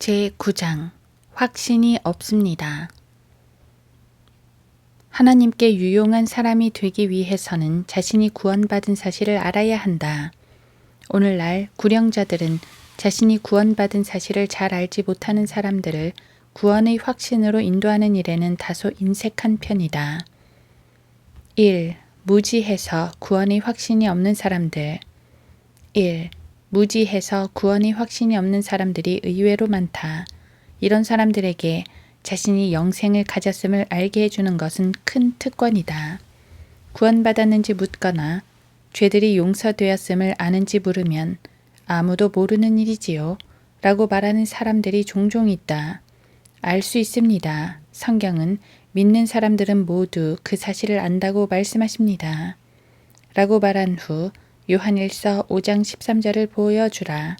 제9장 확신이 없습니다. 하나님께 유용한 사람이 되기 위해서는 자신이 구원받은 사실을 알아야 한다. 오늘날 구령자들은 자신이 구원받은 사실을 잘 알지 못하는 사람들을 구원의 확신으로 인도하는 일에는 다소 인색한 편이다. 1. 무지해서 구원의 확신이 없는 사람들. 1. 무지해서 구원의 확신이 없는 사람들이 의외로 많다. 이런 사람들에게 자신이 영생을 가졌음을 알게 해주는 것은 큰 특권이다. 구원받았는지 묻거나 죄들이 용서되었음을 아는지 물으면 아무도 모르는 일이지요. 라고 말하는 사람들이 종종 있다. 알 수 있습니다. 성경은 믿는 사람들은 모두 그 사실을 안다고 말씀하십니다. 라고 말한 후 요한일서 5장 13절을 보여주라.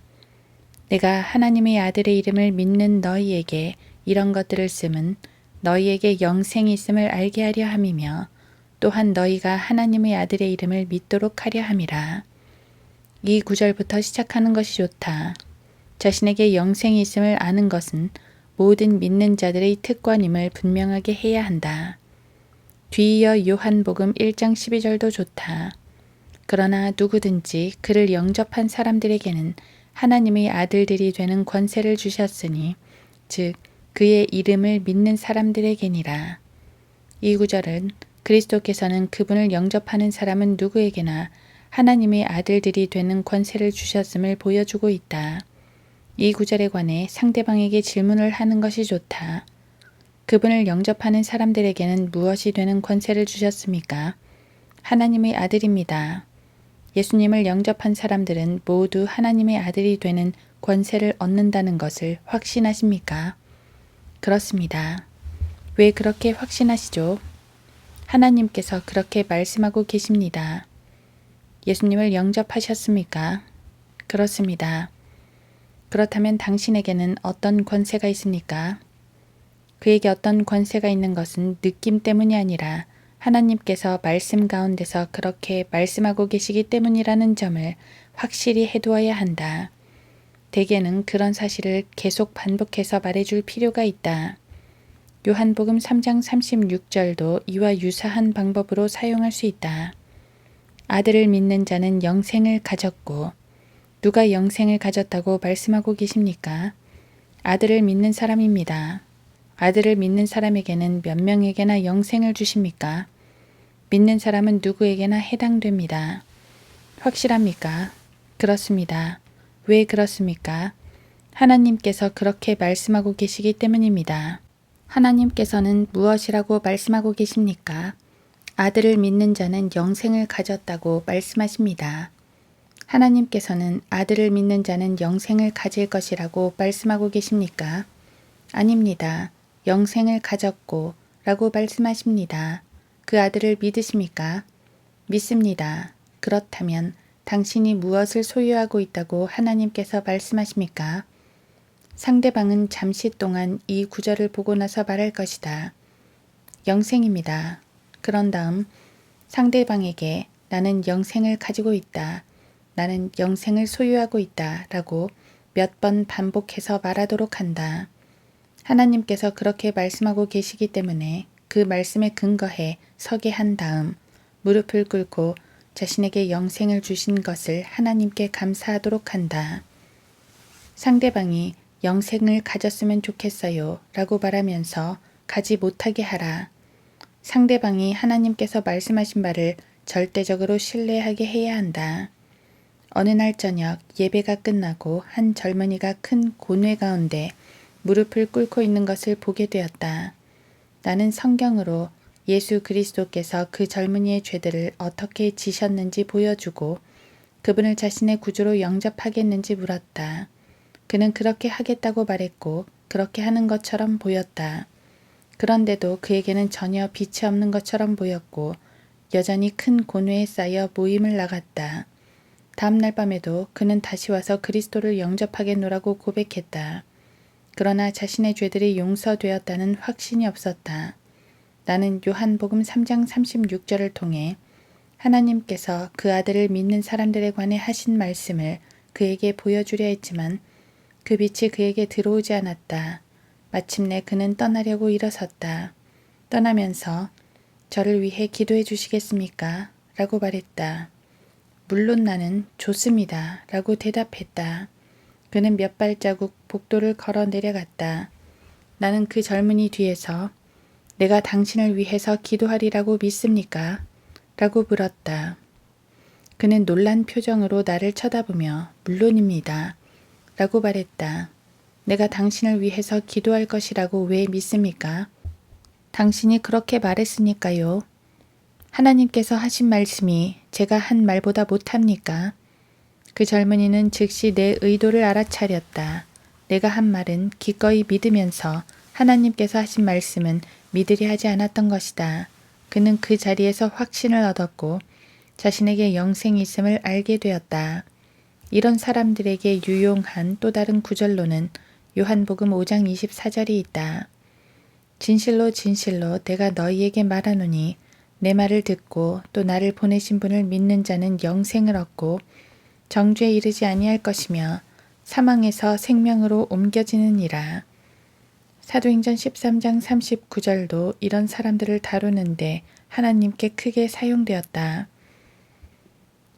내가 하나님의 아들의 이름을 믿는 너희에게 이런 것들을 씀은 너희에게 영생이 있음을 알게 하려 함이며 또한 너희가 하나님의 아들의 이름을 믿도록 하려 함이라. 이 구절부터 시작하는 것이 좋다. 자신에게 영생이 있음을 아는 것은 모든 믿는 자들의 특권임을 분명하게 해야 한다. 뒤이어 요한복음 1장 12절도 좋다. 그러나 누구든지 그를 영접한 사람들에게는 하나님의 아들들이 되는 권세를 주셨으니 즉 그의 이름을 믿는 사람들에게니라. 이 구절은 그리스도께서는 그분을 영접하는 사람은 누구에게나 하나님의 아들들이 되는 권세를 주셨음을 보여주고 있다. 이 구절에 관해 상대방에게 질문을 하는 것이 좋다. 그분을 영접하는 사람들에게는 무엇이 되는 권세를 주셨습니까? 하나님의 아들입니다. 예수님을 영접한 사람들은 모두 하나님의 아들이 되는 권세를 얻는다는 것을 확신하십니까? 그렇습니다. 왜 그렇게 확신하시죠? 하나님께서 그렇게 말씀하고 계십니다. 예수님을 영접하셨습니까? 그렇습니다. 그렇다면 당신에게는 어떤 권세가 있습니까? 그에게 어떤 권세가 있는 것은 느낌 때문이 아니라 하나님께서 말씀 가운데서 그렇게 말씀하고 계시기 때문이라는 점을 확실히 해두어야 한다. 대개는 그런 사실을 계속 반복해서 말해줄 필요가 있다. 요한복음 3장 36절도 이와 유사한 방법으로 사용할 수 있다. 아들을 믿는 자는 영생을 가졌고 누가 영생을 가졌다고 말씀하고 계십니까? 아들을 믿는 사람입니다. 아들을 믿는 사람에게는 몇 명에게나 영생을 주십니까? 믿는 사람은 누구에게나 해당됩니다. 확실합니까? 그렇습니다. 왜 그렇습니까? 하나님께서 그렇게 말씀하고 계시기 때문입니다. 하나님께서는 무엇이라고 말씀하고 계십니까? 아들을 믿는 자는 영생을 가졌다고 말씀하십니다. 하나님께서는 아들을 믿는 자는 영생을 가질 것이라고 말씀하고 계십니까? 아닙니다. 영생을 가졌고 라고 말씀하십니다. 그 아들을 믿으십니까? 믿습니다. 그렇다면 당신이 무엇을 소유하고 있다고 하나님께서 말씀하십니까? 상대방은 잠시 동안 이 구절을 보고 나서 말할 것이다. 영생입니다. 그런 다음 상대방에게 나는 영생을 가지고 있다. 나는 영생을 소유하고 있다. 라고 몇 번 반복해서 말하도록 한다. 하나님께서 그렇게 말씀하고 계시기 때문에 그 말씀에 근거해 서게 한 다음 무릎을 꿇고 자신에게 영생을 주신 것을 하나님께 감사하도록 한다. 상대방이 영생을 가졌으면 좋겠어요 라고 말하면서 가지 못하게 하라. 상대방이 하나님께서 말씀하신 바를 절대적으로 신뢰하게 해야 한다. 어느 날 저녁 예배가 끝나고 한 젊은이가 큰 곤회 가운데 무릎을 꿇고 있는 것을 보게 되었다. 나는 성경으로 예수 그리스도께서 그 젊은이의 죄들을 어떻게 지셨는지 보여주고 그분을 자신의 구주로 영접하겠는지 물었다. 그는 그렇게 하겠다고 말했고 그렇게 하는 것처럼 보였다. 그런데도 그에게는 전혀 빛이 없는 것처럼 보였고 여전히 큰 곤회에 쌓여 모임을 나갔다. 다음 날 밤에도 그는 다시 와서 그리스도를 영접하겠노라고 고백했다. 그러나 자신의 죄들이 용서되었다는 확신이 없었다. 나는 요한복음 3장 36절을 통해 하나님께서 그 아들을 믿는 사람들에 관해 하신 말씀을 그에게 보여주려 했지만 그 빛이 그에게 들어오지 않았다. 마침내 그는 떠나려고 일어섰다. 떠나면서 저를 위해 기도해 주시겠습니까? 라고 말했다. 물론 나는 좋습니다. 라고 대답했다. 그는 몇 발자국 복도를 걸어 내려갔다. 나는 그 젊은이 뒤에서 내가 당신을 위해서 기도하리라고 믿습니까? 라고 물었다. 그는 놀란 표정으로 나를 쳐다보며 물론입니다. 라고 말했다. 내가 당신을 위해서 기도할 것이라고 왜 믿습니까? 당신이 그렇게 말했으니까요. 하나님께서 하신 말씀이 제가 한 말보다 못합니까? 그 젊은이는 즉시 내 의도를 알아차렸다. 내가 한 말은 기꺼이 믿으면서 하나님께서 하신 말씀은 믿으려 하지 않았던 것이다. 그는 그 자리에서 확신을 얻었고 자신에게 영생이 있음을 알게 되었다. 이런 사람들에게 유용한 또 다른 구절로는 요한복음 5장 24절이 있다. 진실로 진실로 내가 너희에게 말하노니 내 말을 듣고 또 나를 보내신 분을 믿는 자는 영생을 얻고 정죄에 이르지 아니할 것이며 사망에서 생명으로 옮겨지느니라. 사도행전 13장 39절도 이런 사람들을 다루는데 하나님께 크게 사용되었다.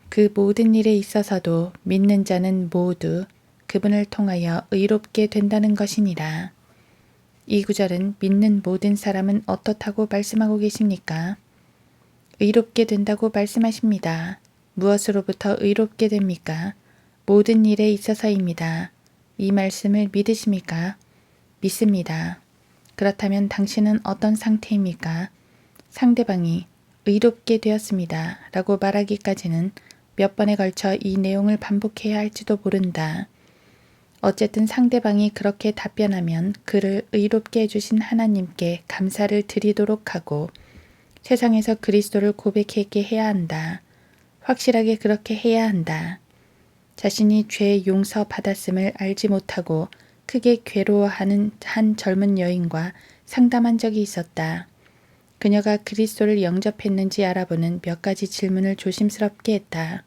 그 모든 일에 있어서도 믿는 자는 모두 그분을 통하여 의롭게 된다는 것이니라. 이 구절은 믿는 모든 사람은 어떻다고 말씀하고 계십니까? 의롭게 된다고 말씀하십니다. 무엇으로부터 의롭게 됩니까? 모든 일에 있어서입니다. 이 말씀을 믿으십니까? 믿습니다. 그렇다면 당신은 어떤 상태입니까? 상대방이 의롭게 되었습니다. 라고 말하기까지는 몇 번에 걸쳐 이 내용을 반복해야 할지도 모른다. 어쨌든 상대방이 그렇게 답변하면 그를 의롭게 해주신 하나님께 감사를 드리도록 하고 세상에서 그리스도를 고백하게 해야 한다. 확실하게 그렇게 해야 한다. 자신이 죄 용서 받았음을 알지 못하고 크게 괴로워하는 한 젊은 여인과 상담한 적이 있었다. 그녀가 그리스도를 영접했는지 알아보는 몇 가지 질문을 조심스럽게 했다.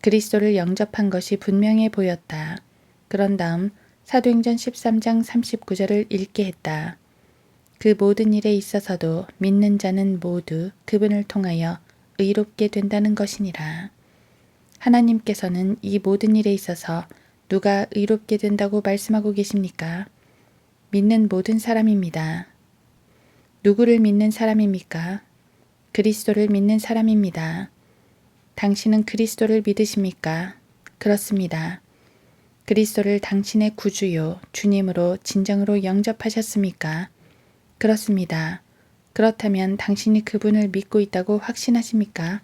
그리스도를 영접한 것이 분명해 보였다. 그런 다음 사도행전 13장 39절을 읽게 했다. 그 모든 일에 있어서도 믿는 자는 모두 그분을 통하여 의롭게 된다는 것이니라. 하나님께서는 이 모든 일에 있어서 누가 의롭게 된다고 말씀하고 계십니까? 믿는 모든 사람입니다. 누구를 믿는 사람입니까? 그리스도를 믿는 사람입니다. 당신은 그리스도를 믿으십니까? 그렇습니다. 그리스도를 당신의 구주요, 주님으로 진정으로 영접하셨습니까? 그렇습니다. 그렇다면 당신이 그분을 믿고 있다고 확신하십니까?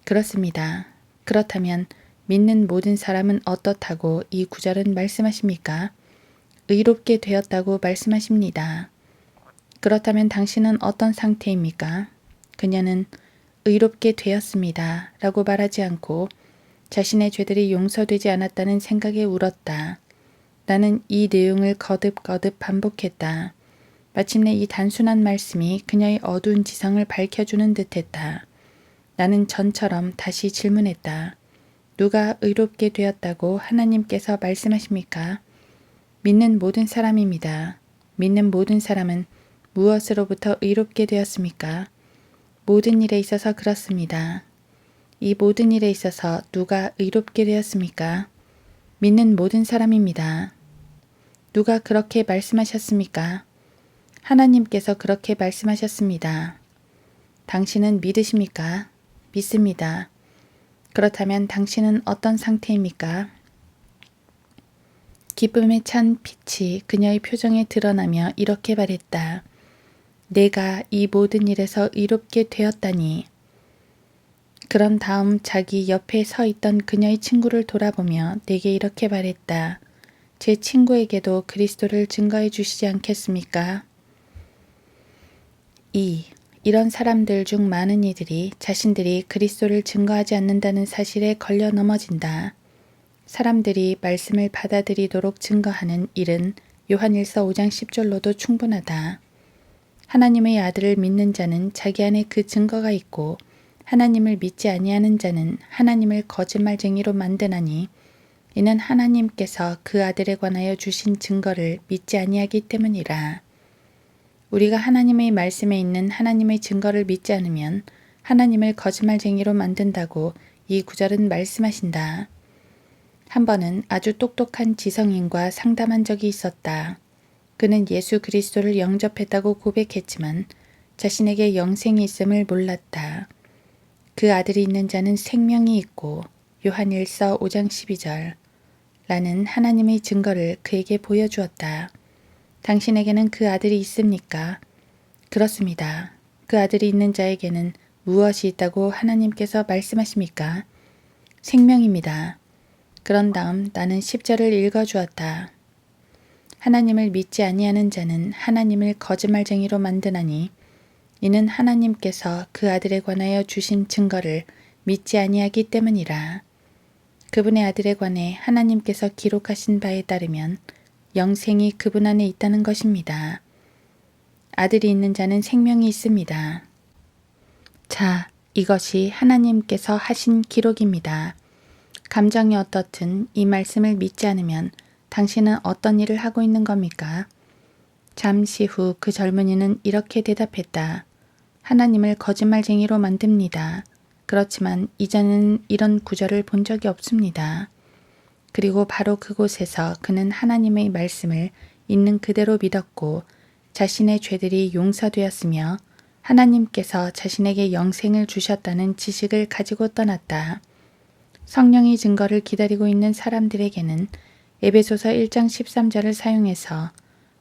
그렇습니다. 그렇다면 믿는 모든 사람은 어떻다고 이 구절은 말씀하십니까? 의롭게 되었다고 말씀하십니다. 그렇다면 당신은 어떤 상태입니까? 그녀는 의롭게 되었습니다. 라고 말하지 않고 자신의 죄들이 용서되지 않았다는 생각에 울었다. 나는 이 내용을 거듭거듭 반복했다. 마침내 이 단순한 말씀이 그녀의 어두운 지성을 밝혀주는 듯했다. 나는 전처럼 다시 질문했다. 누가 의롭게 되었다고 하나님께서 말씀하십니까? 믿는 모든 사람입니다. 믿는 모든 사람은 무엇으로부터 의롭게 되었습니까? 모든 일에 있어서 그렇습니다. 이 모든 일에 있어서 누가 의롭게 되었습니까? 믿는 모든 사람입니다. 누가 그렇게 말씀하셨습니까? 하나님께서 그렇게 말씀하셨습니다. 당신은 믿으십니까? 믿습니다. 그렇다면 당신은 어떤 상태입니까? 기쁨에 찬 빛이 그녀의 표정에 드러나며 이렇게 말했다. 내가 이 모든 일에서 의롭게 되었다니. 그런 다음 자기 옆에 서 있던 그녀의 친구를 돌아보며 내게 이렇게 말했다. 제 친구에게도 그리스도를 증거해 주시지 않겠습니까? 2. 이런 사람들 중 많은 이들이 자신들이 그리스도를 증거하지 않는다는 사실에 걸려 넘어진다. 사람들이 말씀을 받아들이도록 증거하는 일은 요한일서 5장 10절로도 충분하다. 하나님의 아들을 믿는 자는 자기 안에 그 증거가 있고 하나님을 믿지 아니하는 자는 하나님을 거짓말쟁이로 만드나니 이는 하나님께서 그 아들에 관하여 주신 증거를 믿지 아니하기 때문이라. 우리가 하나님의 말씀에 있는 하나님의 증거를 믿지 않으면 하나님을 거짓말쟁이로 만든다고 이 구절은 말씀하신다. 한 번은 아주 똑똑한 지성인과 상담한 적이 있었다. 그는 예수 그리스도를 영접했다고 고백했지만 자신에게 영생이 있음을 몰랐다. 그 아들이 있는 자는 생명이 있고 요한일서 5장 12절 라는 하나님의 증거를 그에게 보여주었다. 당신에게는 그 아들이 있습니까? 그렇습니다. 그 아들이 있는 자에게는 무엇이 있다고 하나님께서 말씀하십니까? 생명입니다. 그런 다음 나는 10절을 읽어주었다. 하나님을 믿지 아니하는 자는 하나님을 거짓말쟁이로 만드나니 이는 하나님께서 그 아들에 관하여 주신 증거를 믿지 아니하기 때문이라. 그분의 아들에 관해 하나님께서 기록하신 바에 따르면 영생이 그분 안에 있다는 것입니다. 아들이 있는 자는 생명이 있습니다. 자, 이것이 하나님께서 하신 기록입니다. 감정이 어떻든 이 말씀을 믿지 않으면 당신은 어떤 일을 하고 있는 겁니까? 잠시 후 그 젊은이는 이렇게 대답했다. 하나님을 거짓말쟁이로 만듭니다. 그렇지만 이전에는 이런 구절을 본 적이 없습니다. 그리고 바로 그곳에서 그는 하나님의 말씀을 있는 그대로 믿었고 자신의 죄들이 용서되었으며 하나님께서 자신에게 영생을 주셨다는 지식을 가지고 떠났다. 성령의 증거를 기다리고 있는 사람들에게는 에베소서 1장 13절을 사용해서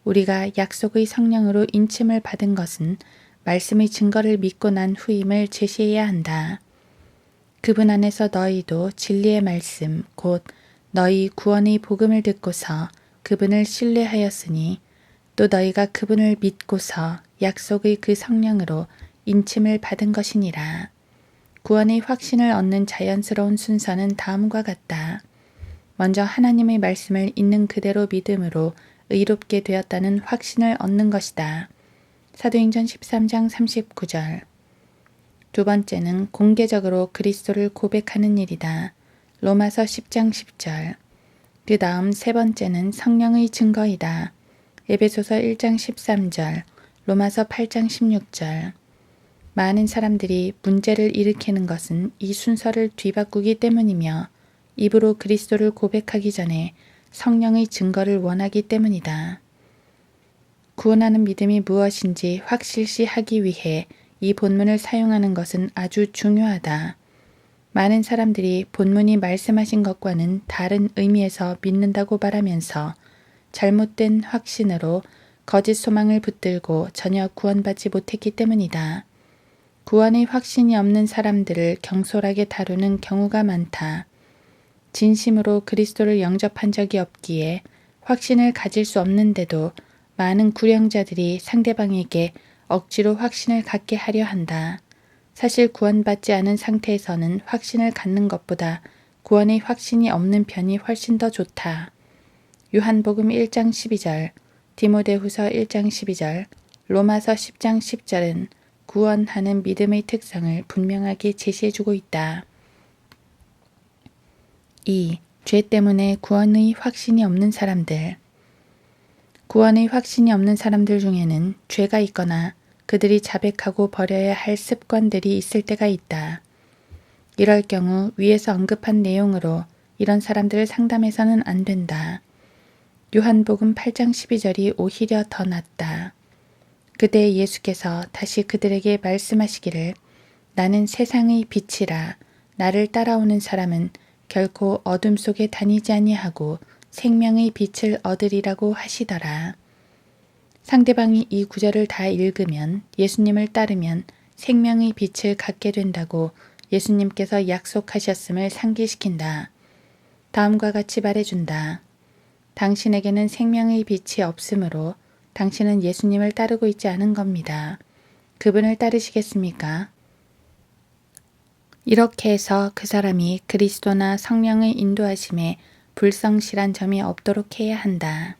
우리가 약속의 성령으로 인침을 받은 것은 말씀의 증거를 믿고 난 후임을 제시해야 한다. 그분 안에서 너희도 진리의 말씀 곧 너희 구원의 복음을 듣고서 그분을 신뢰하였으니 또 너희가 그분을 믿고서 약속의 그 성령으로 인침을 받은 것이니라. 구원의 확신을 얻는 자연스러운 순서는 다음과 같다. 먼저 하나님의 말씀을 있는 그대로 믿음으로 의롭게 되었다는 확신을 얻는 것이다. 사도행전 13장 39절. 두 번째는 공개적으로 그리스도를 고백하는 일이다. 로마서 10장 10절. 그 다음 세 번째는 성령의 증거이다. 에베소서 1장 13절, 로마서 8장 16절. 많은 사람들이 문제를 일으키는 것은 이 순서를 뒤바꾸기 때문이며 입으로 그리스도를 고백하기 전에 성령의 증거를 원하기 때문이다. 구원하는 믿음이 무엇인지 확실시하기 위해 이 본문을 사용하는 것은 아주 중요하다. 많은 사람들이 본문이 말씀하신 것과는 다른 의미에서 믿는다고 말하면서 잘못된 확신으로 거짓 소망을 붙들고 전혀 구원받지 못했기 때문이다. 구원의 확신이 없는 사람들을 경솔하게 다루는 경우가 많다. 진심으로 그리스도를 영접한 적이 없기에 확신을 가질 수 없는데도 많은 구령자들이 상대방에게 억지로 확신을 갖게 하려 한다. 사실 구원받지 않은 상태에서는 확신을 갖는 것보다 구원의 확신이 없는 편이 훨씬 더 좋다. 요한복음 1장 12절, 디모데후서 1장 12절, 로마서 10장 10절은 구원하는 믿음의 특성을 분명하게 제시해주고 있다. 2. 죄 때문에 구원의 확신이 없는 사람들. 구원의 확신이 없는 사람들 중에는 죄가 있거나 그들이 자백하고 버려야 할 습관들이 있을 때가 있다. 이럴 경우 위에서 언급한 내용으로 이런 사람들을 상담해서는 안 된다. 요한복음 8장 12절이 오히려 더 낫다. 그때 예수께서 다시 그들에게 말씀하시기를 나는 세상의 빛이라 나를 따라오는 사람은 결코 어둠 속에 다니지 아니하고 생명의 빛을 얻으리라고 하시더라. 상대방이 이 구절을 다 읽으면 예수님을 따르면 생명의 빛을 갖게 된다고 예수님께서 약속하셨음을 상기시킨다. 다음과 같이 말해준다. 당신에게는 생명의 빛이 없으므로 당신은 예수님을 따르고 있지 않은 겁니다. 그분을 따르시겠습니까? 이렇게 해서 그 사람이 그리스도나 성령의 인도하심에 불성실한 점이 없도록 해야 한다.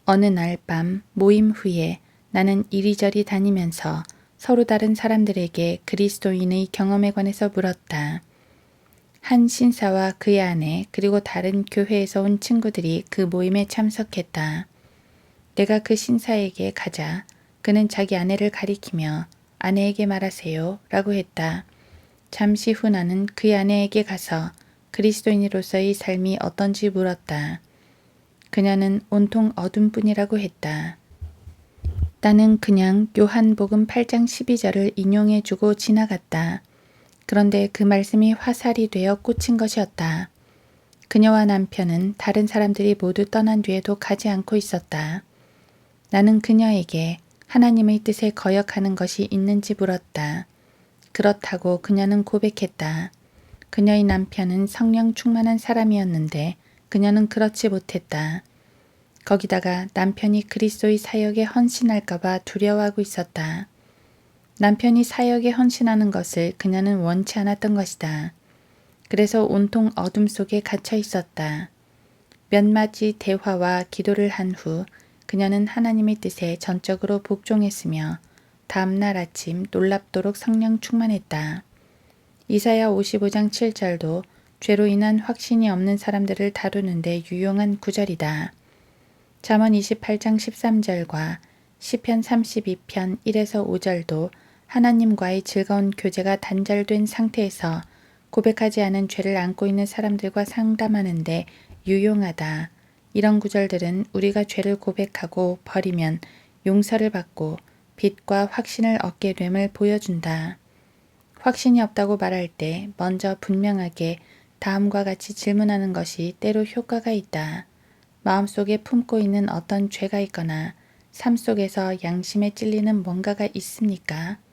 어느 날 밤 모임 후에 나는 이리저리 다니면서 서로 다른 사람들에게 그리스도인의 경험에 관해서 물었다. 한 신사와 그의 아내 그리고 다른 교회에서 온 친구들이 그 모임에 참석했다. 내가 그 신사에게 가자. 그는 자기 아내를 가리키며 아내에게 말하세요 라고 했다. 잠시 후 나는 그의 아내에게 가서 그리스도인으로서의 삶이 어떤지 물었다. 그녀는 온통 어둠뿐이라고 했다. 나는 그냥 요한복음 8장 12절을 인용해주고 지나갔다. 그런데 그 말씀이 화살이 되어 꽂힌 것이었다. 그녀와 남편은 다른 사람들이 모두 떠난 뒤에도 가지 않고 있었다. 나는 그녀에게 하나님의 뜻에 거역하는 것이 있는지 물었다. 그렇다고 그녀는 고백했다. 그녀의 남편은 성령 충만한 사람이었는데 그녀는 그렇지 못했다. 거기다가 남편이 그리스도의 사역에 헌신할까봐 두려워하고 있었다. 남편이 사역에 헌신하는 것을 그녀는 원치 않았던 것이다. 그래서 온통 어둠 속에 갇혀 있었다. 몇 마디 대화와 기도를 한 후 그녀는 하나님의 뜻에 전적으로 복종했으며 다음날 아침 놀랍도록 성령 충만했다. 이사야 55장 7절도 죄로 인한 확신이 없는 사람들을 다루는데 유용한 구절이다. 잠언 28장 13절과 시편 32편 1에서 5절도 하나님과의 즐거운 교제가 단절된 상태에서 고백하지 않은 죄를 안고 있는 사람들과 상담하는데 유용하다. 이런 구절들은 우리가 죄를 고백하고 버리면 용서를 받고 빛과 확신을 얻게 됨을 보여준다. 확신이 없다고 말할 때 먼저 분명하게 다음과 같이 질문하는 것이 때로 효과가 있다. 마음속에 품고 있는 어떤 죄가 있거나 삶 속에서 양심에 찔리는 뭔가가 있습니까?